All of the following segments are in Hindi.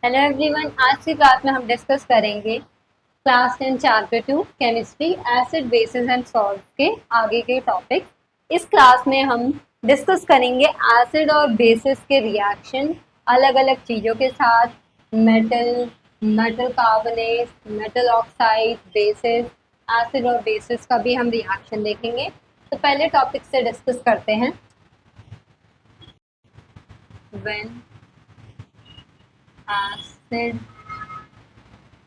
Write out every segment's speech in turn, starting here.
हेलो एवरीवन, आज की क्लास में हम डिस्कस करेंगे class 10 chapter 2 chemistry acid basis and salt के आगे के टॉपिक। इस क्लास में हम डिस्कस करेंगे एसिड और बेसिस के रिएक्शन अलग अलग चीज़ों के साथ, metal, metal carbonate, metal oxide, basis, acid और बेसिस का भी हम रिएक्शन देखेंगे। तो पहले टॉपिक से डिस्कस करते हैं। व्हेन एसिड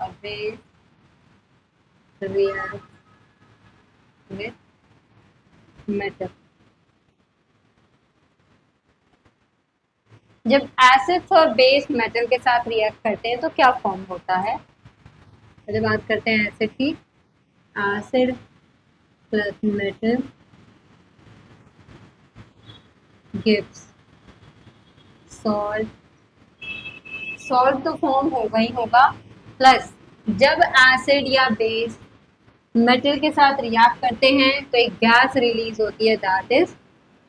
और बेस react with metal। जब एसिड्स और बेस मेटल के साथ रिएक्ट करते हैं तो क्या फॉर्म होता है। जब बात करते हैं एसिड की, acid plus metal gives salt. Salt तो फॉर्म होगा ही होगा, प्लस जब एसिड या बेस मेटल के साथ रिएक्ट करते हैं तो एक गैस रिलीज होती है, that is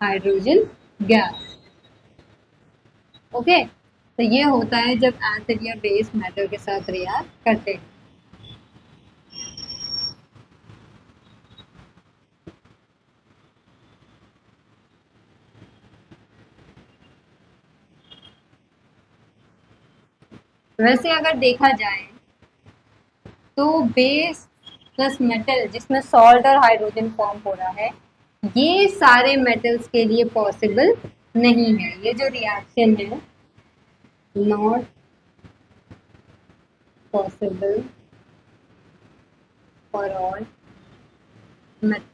hydrogen gas. Okay, तो ये होता है जब एसिड या बेस मेटल के साथ रिएक्ट करते हैं। वैसे अगर देखा जाए तो बेस प्लस मेटल जिसमें सॉल्ट और हाइड्रोजन फॉर्म हो रहा है, ये सारे मेटल्स के लिए पॉसिबल नहीं है। ये जो रिएक्शन है, not possible for all metal.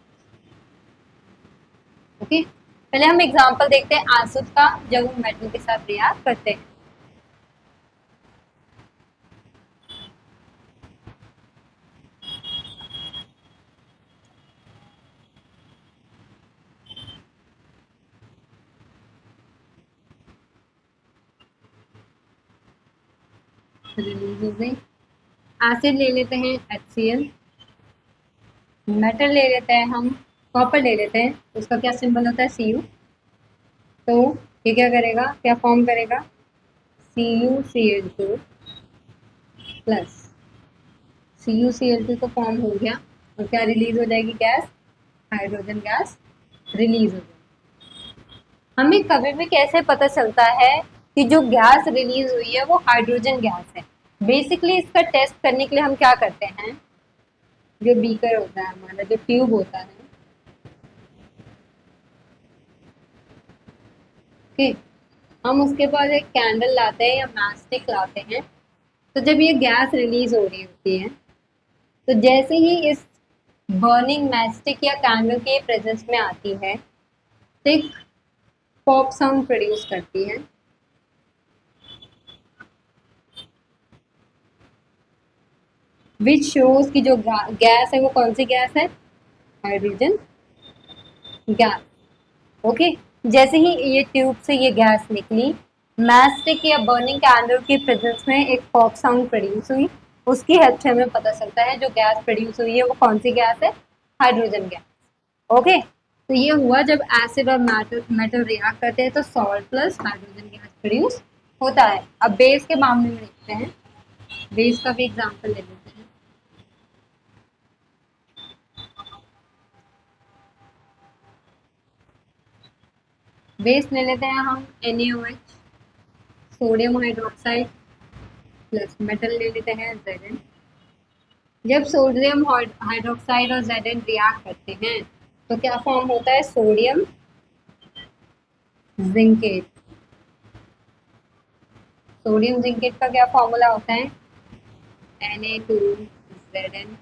Okay, पहले हम एग्जांपल देखते हैं एसिड का जब वो मेटल के साथ रिएक्ट करते हैं। रिलीज हो गई। एसिड ले लेते हैं HCl, मेटल ले लेते हैं हम, कॉपर ले लेते हैं, उसका क्या सिंबल होता है Cu। तो ये क्या करेगा, क्या फॉर्म करेगा, CuCl2 प्लस CuCl2 तो फॉर्म हो गया, और क्या रिलीज हो जाएगी गैस, हाइड्रोजन गैस रिलीज हो जाएगी। हमें कभी भी कैसे पता चलता है कि जो गैस रिलीज हुई है वो हाइड्रोजन गैस है। बेसिकली इसका टेस्ट करने के लिए हम क्या करते हैं, जो बीकर होता है हमारा, जो ट्यूब होता है, ओके, हम उसके पास एक कैंडल लाते हैं या मैचस्टिक लाते हैं। तो जब ये गैस रिलीज हो रही होती है, तो जैसे ही इस बर्निंग मैचस्टिक या कैंडल के प्रेजेंस में आती है तो एक पॉप साउंड प्रोड्यूस करती है। विच शोज की जो गैस है वो कौन सी गैस है, हाइड्रोजन गैस। ओके, जैसे ही ये ट्यूब से ये गैस निकली, मैचस्टिक या बर्निंग कैंडल के प्रेजेंस में एक पॉप साउंड प्रोड्यूस हुई। उसकी हेल्प से हमें पता चलता है जो गैस प्रोड्यूस हुई है वो कौन सी गैस है, हाइड्रोजन गैस। ओके, तो ये हुआ जब एसिड और मेटल मेटल रिएक्ट करते हैं तो salt plus hydrogen gas produce होता है। अब बेस के मामले में देखते हैं, बेस का भी एग्जांपल ले लेते हैं। बेस ले लेते हैं हम NaOH, sodium hydroxide, plus metal ले लेते हैं Zn। जब सोडियम हाइड्रोक्साइड और Zn रिएक्ट करते हैं तो क्या फॉर्म होता है, सोडियम जिंकेट। सोडियम जिंकेट का क्या फॉर्मूला होता है, Na2Zn,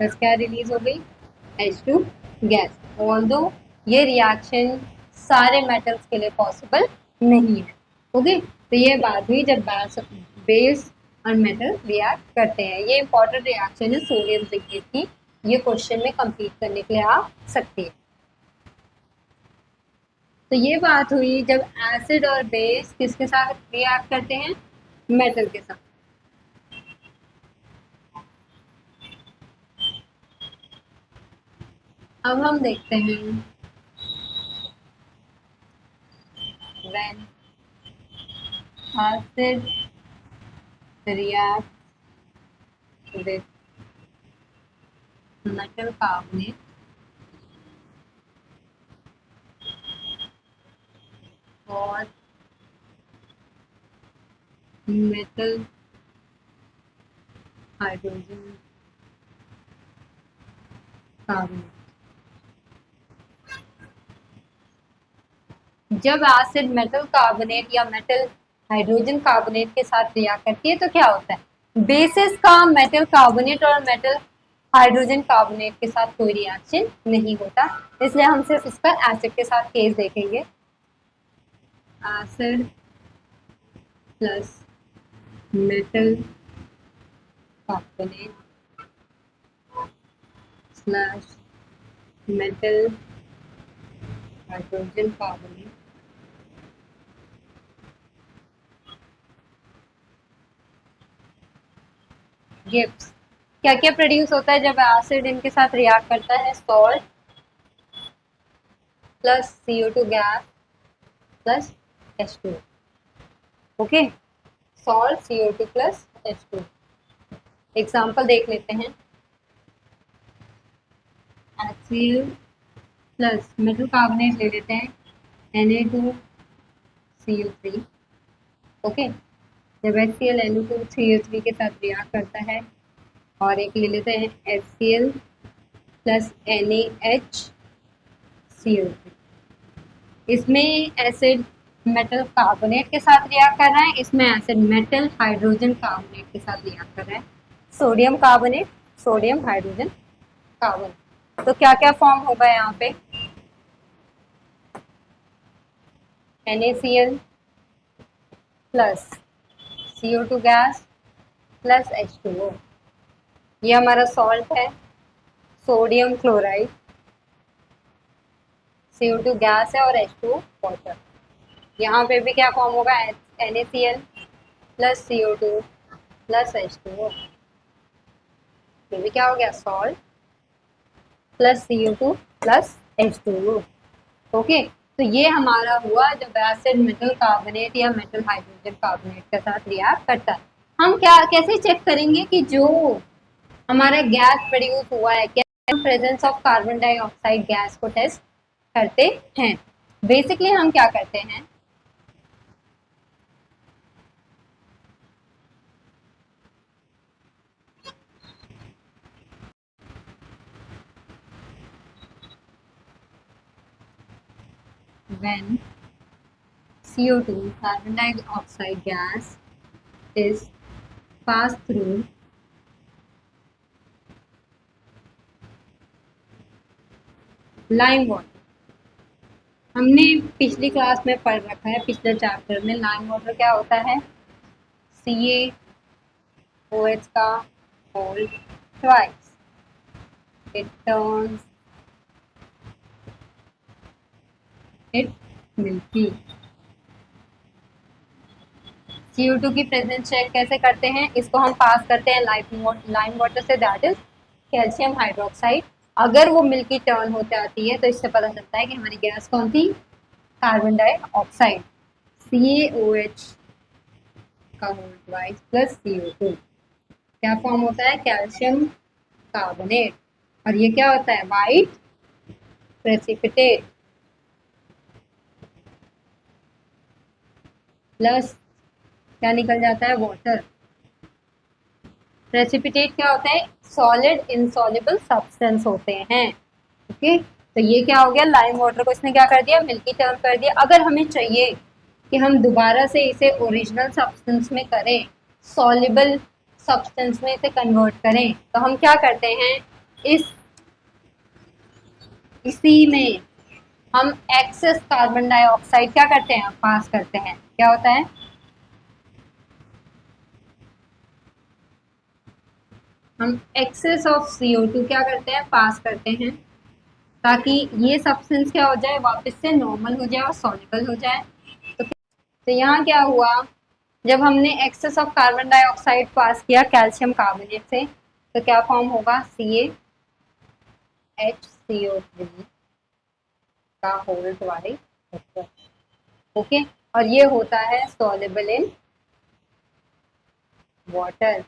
बस क्या रिलीज हो गई, H2 गैस। ऑल्दो ये रिएक्शन सारे मेटल्स के लिए पॉसिबल नहीं है। ओके, तो ये बात हुई जब बेस और मेटल रिएक्ट करते हैं। ये इंपॉर्टेंट रिएक्शन है सोडियम जिंकेट की, ये क्वेश्चन में कंप्लीट करने के लिए आ सकती है। तो ये बात हुई जब एसिड और बेस किसके साथ रिएक्ट करते हैं, मेटल के साथ। अब हम देखते हैं when acid reacts with metal carbonate और metal hydrogen carbonate। जब एसिड मेटल कार्बोनेट या मेटल हाइड्रोजन कार्बोनेट के साथ रिएक्ट करती है तो क्या होता है, बेसिस का मेटल कार्बोनेट और मेटल हाइड्रोजन कार्बोनेट के साथ कोई रिएक्शन नहीं होता, इसलिए हम सिर्फ इसका एसिड के साथ केस देखेंगे। Acid plus metal carbonate slash metal hydrogen carbonate gives. क्या क्या प्रोड्यूस होता है जब एसिड इनके साथ रिएक्ट करता है, salt plus CO2 gas plus H2। Okay, salt CO2 plus H2। Example देख लेते हैं। HCl प्लस मेटल कार्बोनेट ले लेते हैं Na2CO3। ओके, जब HCl Na2CO3 के साथ रिएक्ट करता है और एक ले लेते हैं HCl प्लस NaHCO3। इसमें एसिड मेटल कार्बोनेट के साथ रिएक्ट कर रहा है, इसमें एसिड मेटल हाइड्रोजन कार्बोनेट के साथ रिएक्ट कर रहा है, sodium carbonate sodium hydrogen carbonate. तो क्या क्या फॉर्म होगा यहाँ पे, NaCl plus CO2 gas plus H2O, ये हमारा सॉल्ट है, सोडियम क्लोराइड, CO2 गैस है और H2O वाटर। यहाँ पे भी क्या फॉर्म होगा, NaCl plus CO2 plus H2O, ये भी क्या हो गया, salt plus CO2 plus H2O। Okay, तो ये हमारा हुआ जब एसिड मेटल कार्बोनेट या मेटल हाइड्रोजन कार्बोनेट के साथ रिएक्ट करता है। हम क्या कैसे चेक करेंगे कि जो हमारा गैस प्रोड्यूस हुआ है, क्या presence of carbon dioxide gas को टेस्ट करते हैं। बेसिकली हम क्या करते हैं, when CO2 carbon dioxide gas is passed through lime water. हमने पिछली क्लास में पढ़ रखा है, पिछले चैप्टर में, लाइम वाटर क्या होता है, CaOH का whole twice, it turns it milky. CO2 की प्रेजेंस चेक कैसे करते हैं, इसको हम पास करते हैं लाइम वाटर से, दैट इज कैल्शियम हाइड्रोक्साइड। अगर वो मिल्की टर्न होते आती है तो इससे पता चलता है कि हमारी गैस कौन थी, कार्बन डाइऑक्साइड, CaOH का होल ट्वाइस प्लस CO2, क्या फॉर्म होता है, कैल्शियम कार्बोनेट, और ये क्या होता है, वाइट प्रेसिपिटेट प्लस क्या निकल जाता है, वाटर। प्रेसिपिटेट क्या होता है, सॉलिड इनसॉल्युबल सब्सटेंस होते हैं। ओके, तो ये क्या हो गया, लाइम वाटर को इसने क्या कर दिया, मिल्की टर्न कर दिया। अगर हमें चाहिए कि हम दोबारा से इसे ओरिजिनल सब्सटेंस में करें, सॉल्युबल सब्सटेंस में इसे कन्वर्ट करें, तो हम क्या करते हैं, इसी में हम एक्सेस कार्बन डाइऑक्साइड क्या करते हैं, पास करते हैं। क्या होता है, हम एक्सेस ऑफ CO2 क्या करते हैं, पास करते हैं, ताकि ये सब्सटेंस क्या हो जाए, वापस से नॉर्मल हो जाए और सॉल्युबल हो जाए। तो यहाँ क्या हुआ, जब हमने एक्सेस ऑफ कार्बन डाइऑक्साइड पास किया कैल्शियम कार्बोनेट से, तो क्या फॉर्म होगा, CaHCO3 का होल ट्वाइस। ओके, और ये होता है सॉल्युबल इन वाटर।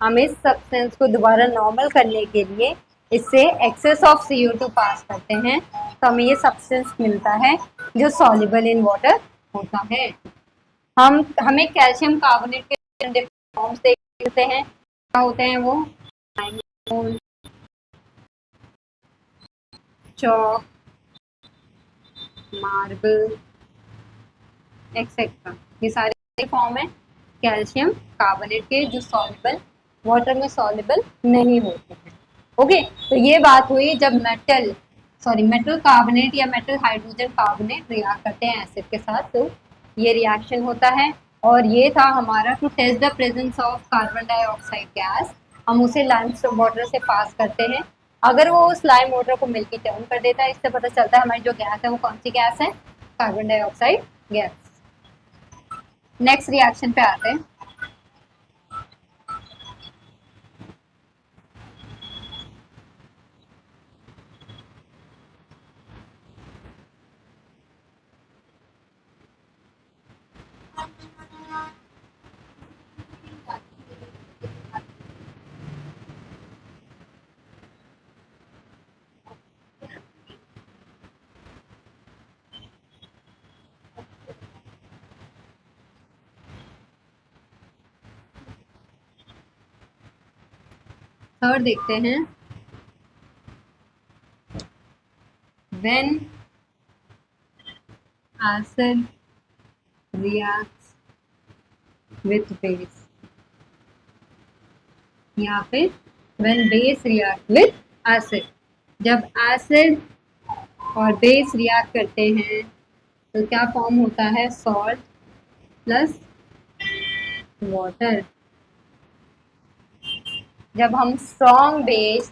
हम इस सब्सटेंस को दोबारा नॉर्मल करने के लिए इससे एक्सेस ऑफ CO2 पास करते हैं, तो हमें ये सब्सटेंस मिलता है जो सॉल्युबल इन वाटर होता है। हमें कैल्शियम कार्बोनेट के फॉर्म्स देखते हैं, क्या होते हैं वो, चॉक, मार्बल एक्सेट्रा, ये सारे फॉर्म है कैल्शियम कार्बोनेट के जो सॉल्युबल वाटर में सॉल्युबल नहीं होते हैं। ओके, तो ये बात हुई जब मेटल कार्बोनेट या मेटल हाइड्रोजन कार्बोनेट रिएक्ट करते हैं एसिड के साथ, तो ये रिएक्शन होता है। और ये था हमारा to test the presence of carbon dioxide gas. हम उसे लाइम वाटर से पास करते हैं, अगर वो उस लाइम वाटर को मिल्की टर्न कर देता है, इससे पता चलता है हमारी जो गैस है वो कौन सी गैस है, carbon dioxide gas. Next reaction पे आते हैं। थर्ड देखते हैं, when acid reacts with base, या फिर when base react with acid। जब एसिड और बेस रिएक्ट करते हैं तो क्या फॉर्म होता है, सॉल्ट प्लस वाटर। जब हम strong base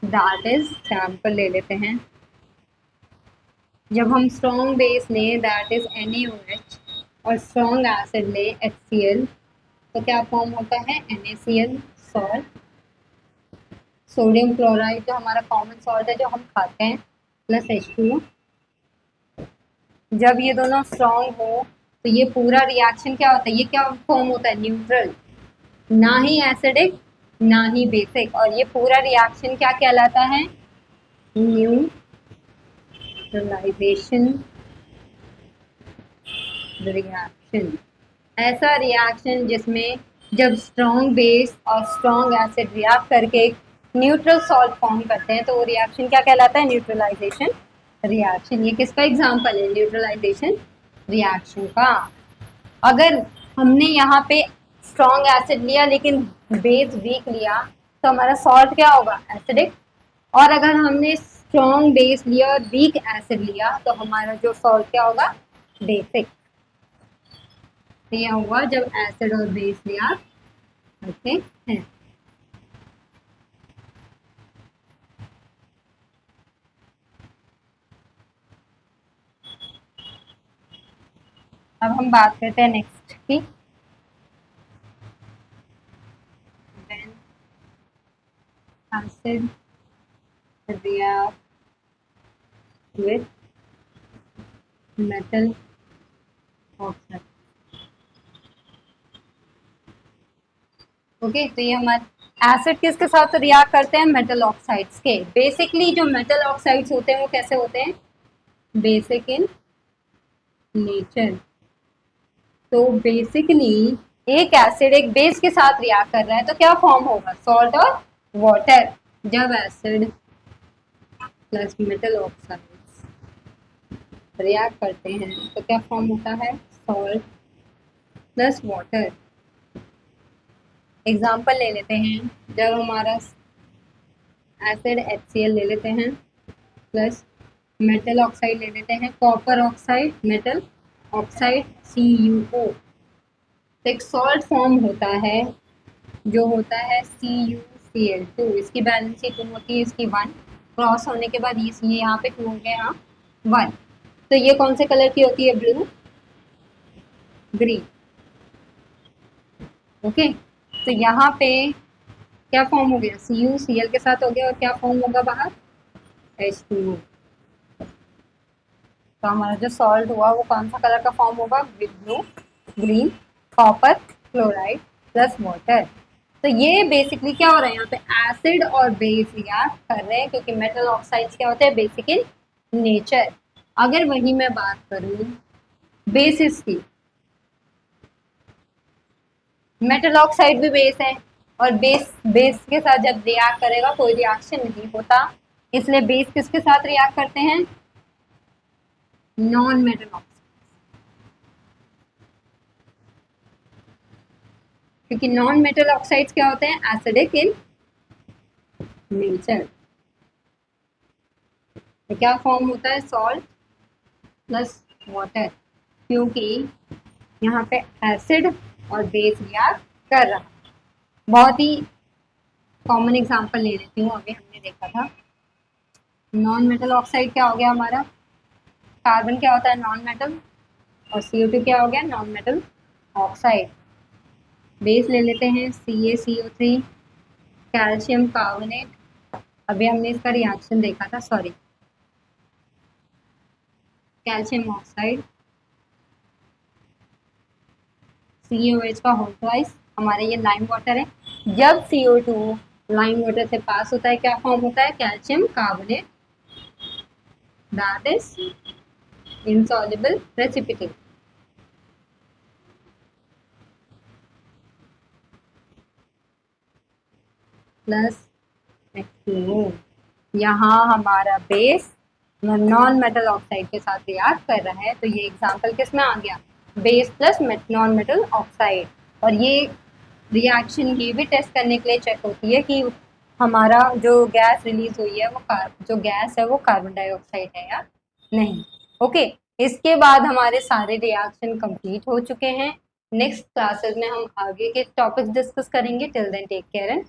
that is sample ले लेते हैं, जब हम स्ट्रॉन्ग बेस लें दैट इज NaOH और स्ट्रॉन्ग एसिड ले HCl, तो क्या फॉर्म होता है, NaCl सॉल्ट। सोडियम क्लोराइड जो हमारा कॉमन सॉल्ट है जो हम खाते हैं, प्लस H2O। जब ये दोनों स्ट्रॉन्ग हो तो ये पूरा रिएक्शन क्या होता है, ये क्या फॉर्म होता है, न्यूट्रल, ना ही एसिडिक ना ही बेसिक। और ये पूरा रिएक्शन क्या कहलाता है, न्यूट्रलाइजेशन रिएक्शन। ऐसा रिएक्शन जिसमें जब स्ट्रॉन्ग बेस और स्ट्रॉन्ग एसिड रिएक्ट करके न्यूट्रल सॉल्ट फॉर्म करते हैं, तो वो रिएक्शन क्या कहलाता है, न्यूट्रलाइजेशन रिएक्शन। ये किसका एग्जांपल है, न्यूट्रलाइजेशन रिएक्शन का। अगर हमने यहाँ पे स्ट्रॉन्ग एसिड लिया लेकिन बेस वीक लिया, तो हमारा सॉल्ट क्या होगा, एसिडिक। और अगर हमने स्ट्रॉन्ग बेस लिया और वीक एसिड लिया, तो हमारा जो सॉल्ट क्या होगा, बेसिक। तो यह हुआ जब एसिड और बेस लिया करते हैं। अब हम बात करते हैं नेक्स्ट की, when acid react with metal oxide। Okay, तो ये हमारे एसिड किसके साथ रिएक्ट करते हैं, मेटल ऑक्साइड्स के। बेसिकली जो मेटल ऑक्साइड्स होते हैं वो कैसे होते हैं, बेसिक इन नेचर। तो बेसिकली एक एसिड एक बेस के साथ रिएक्ट कर रहा है तो क्या फॉर्म होगा, सॉल्ट और वाटर। जब acid plus metal oxides react करते हैं तो क्या फॉर्म होता है, सॉल्ट प्लस वाटर। एग्जाम्पल ले लेते हैं, जब हमारा एसिड HCl ले लेते हैं प्लस मेटल ऑक्साइड ले लेते हैं, copper oxide metal oxide CuO, तो एक सॉल्ट फॉर्म होता है जो होता है CuCl2। इसकी बैलेंसी 2 होती है, इसकी 1, क्रॉस होने के बाद ये यहाँ पे 2 हो गया, यहाँ 1। तो ये कौन से कलर की होती है, ब्लू ग्रीन। ओके, तो यहाँ पे क्या फॉर्म हो गया, CuCl के साथ हो गया, और क्या फॉर्म होगा बाहर, H2O। तो हमारा जो सॉल्ट हुआ वो कौन सा कलर का फॉर्म होगा, blue green copper chloride plus water. तो ये बेसिकली क्या हो रहा है, यहाँ पे एसिड और बेस रिएक्ट कर रहे हैं, क्योंकि मेटल ऑक्साइड्स क्या होते हैं, बेसिक इन नेचर। अगर वही मैं बात करूँ बेसिस की, मेटल ऑक्साइड भी बेस है, और बेस बेस के साथ जब रिएक्ट करेगा कोई रिएक्शन नहीं होता, इसलिए बेस किसके साथ रिएक्ट करते हैं, नॉन मेटल ऑक्साइड, क्योंकि नॉन मेटल ऑक्साइड्स क्या होते हैं, एसिडिक इन नेचर। तो क्या फॉर्म होता है, सॉल्ट प्लस वाटर, क्योंकि यहाँ पे एसिड और बेस रिएक्ट कर रहा है। बहुत ही कॉमन एग्जांपल ले लेती हूँ, अभी हमने देखा था नॉन मेटल ऑक्साइड क्या हो गया हमारा, कार्बन क्या होता है नॉन मेटल, और CO2 क्या हो गया नॉन मेटल ऑक्साइड। बेस ले लेते हैं CaCO3, कैल्शियम कार्बोनेट, अभी हमने इसका रिएक्शन देखा था, सॉरी, कैल्शियम ऑक्साइड CaOH का होल ट्वाइस, हमारे ये लाइम वाटर है। जब CO2 लाइम वाटर से पास होता है क्या फॉर्म होता है, calcium carbonate, that is insoluble precipitate। Plus H2O। यहाँ हमारा बेस नॉन मेटल ऑक्साइड के साथ रिएक्ट कर रहा है, तो ये एग्जांपल किस में आ गया, base plus non metal oxide. और ये रिएक्शन ये भी टेस्ट करने के लिए चेक होती है कि हमारा जो गैस रिलीज हुई है वो जो गैस है वो कार्बन डाइऑक्साइड है या नहीं। ओके, इसके बाद हमारे सारे रिएक्शन कंप्लीट हो चुके हैं। नेक्स्ट क्लासेस में हम आगे के टॉपिक्स डिस्कस करेंगे। Till then take care and